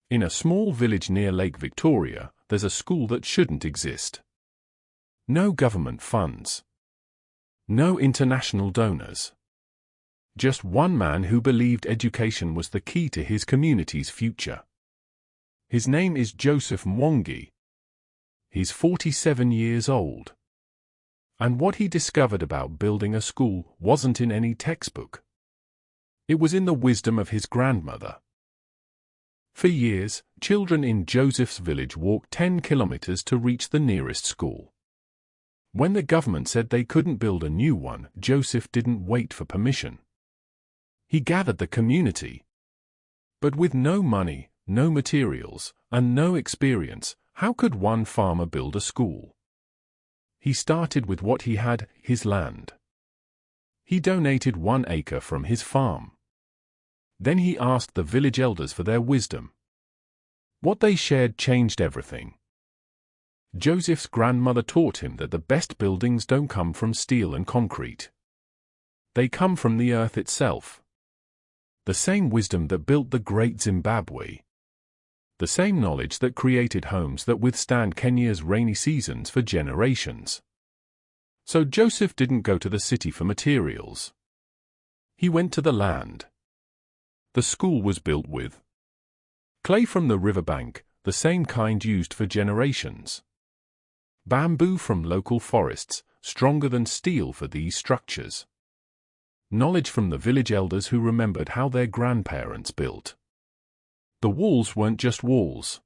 In a small village near Lake Victoria, there's a school that shouldn't exist. No government funds. No international donors. Just one man who believed education was the key to his community's future. His name is Joseph Mwangi. He's 47 years old. And what he discovered about building a school wasn't in any textbook. It was in the wisdom of his grandmother. For years, children in Joseph's village walked 10 kilometers to reach the nearest school. When the government said they couldn't build a new one, Joseph didn't wait for permission. He gathered the community. But with no money, no materials, and no experience, how could one farmer build a school? He started with what he had, his land. He donated 1 acre from his farm. Then he asked the village elders for their wisdom. What they shared changed everything. Joseph's grandmother taught him that the best buildings don't come from steel and concrete. They come from the earth itself. The same wisdom that built the great Zimbabwe. The same knowledge that created homes that withstand Kenya's rainy seasons for generations. So Joseph didn't go to the city for materials. He went to the land. The school was built with clay from the riverbank, the same kind used for generations. Bamboo from local forests, stronger than steel for these structures. Knowledge from the village elders who remembered how their grandparents built. The walls weren't just walls.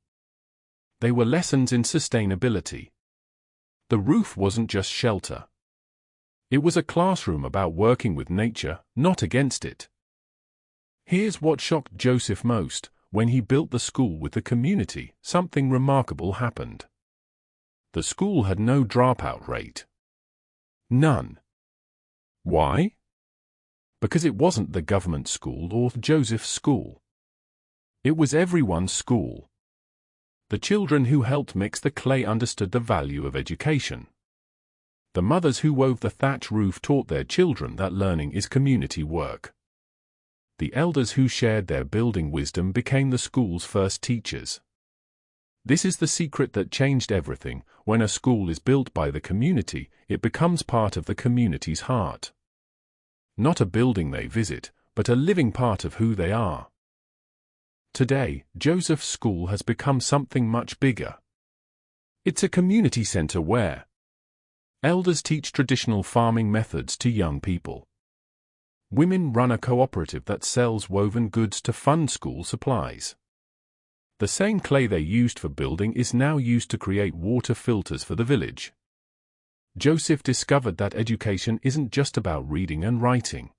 They were lessons in sustainability. The roof wasn't just shelter. It was a classroom about working with nature, not against it. Here's what shocked Joseph most: when he built the school with the community, something remarkable happened. The school had no dropout rate. None. Why? Because it wasn't the government school or Joseph's school. It was everyone's school. The children who helped mix the clay understood the value of education. The mothers who wove the thatch roof taught their children that learning is community work. The elders who shared their building wisdom became the school's first teachers. This is the secret that changed everything. When a school is built by the community, it becomes part of the community's heart. Not a building they visit, but a living part of who they are. Today, Joseph's school has become something much bigger. It's a community center where elders teach traditional farming methods to young people. Women run a cooperative that sells woven goods to fund school supplies. The same clay they used for building is now used to create water filters for the village. Joseph discovered that education isn't just about reading and writing.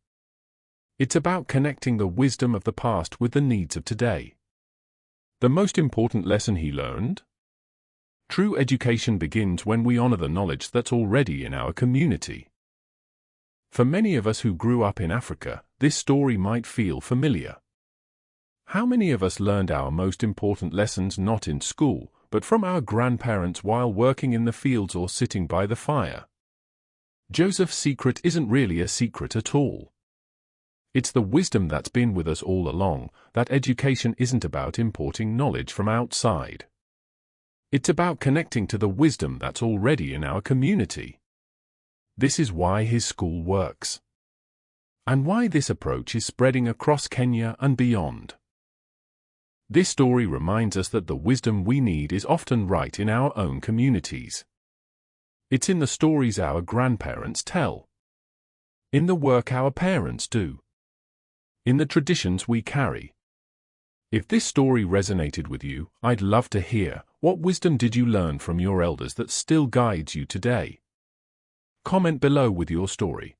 It's about connecting the wisdom of the past with the needs of today. The most important lesson he learned? True education begins when we honor the knowledge that's already in our community. For many of us who grew up in Africa, this story might feel familiar. How many of us learned our most important lessons not in school, but from our grandparents while working in the fields or sitting by the fire? Joseph's secret isn't really a secret at all. It's the wisdom that's been with us all along, that education isn't about importing knowledge from outside. It's about connecting to the wisdom that's already in our community. This is why his school works. And why this approach is spreading across Kenya and beyond. This story reminds us that the wisdom we need is often right in our own communities. It's in the stories our grandparents tell. In the work our parents do. In the traditions we carry. If this story resonated with you, I'd love to hear, what wisdom did you learn from your elders that still guides you today? Comment below with your story.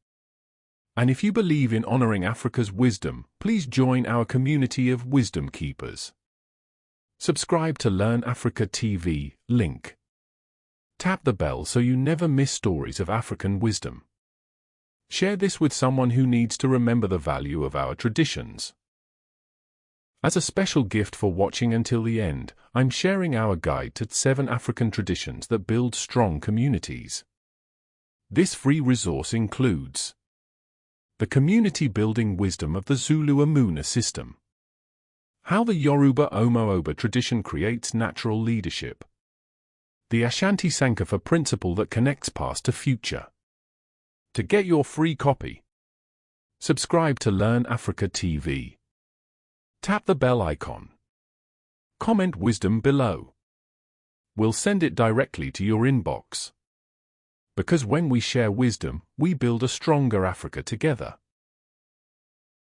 And if you believe in honoring Africa's wisdom, please join our community of wisdom keepers. Subscribe to Learn Africa TV, link. Tap the bell so you never miss stories of African wisdom. Share this with someone who needs to remember the value of our traditions. As a special gift for watching until the end, I'm sharing our guide to 7 African traditions that build strong communities. This free resource includes the community building wisdom of the Zulu Amuna system, How the Yoruba Omo-Oba tradition creates natural leadership. The Ashanti Sankofa principle that connects past to future. To get your free copy, subscribe to Learn Africa TV. Tap the bell icon. Comment wisdom below. We'll send it directly to your inbox. Because when we share wisdom, we build a stronger Africa together.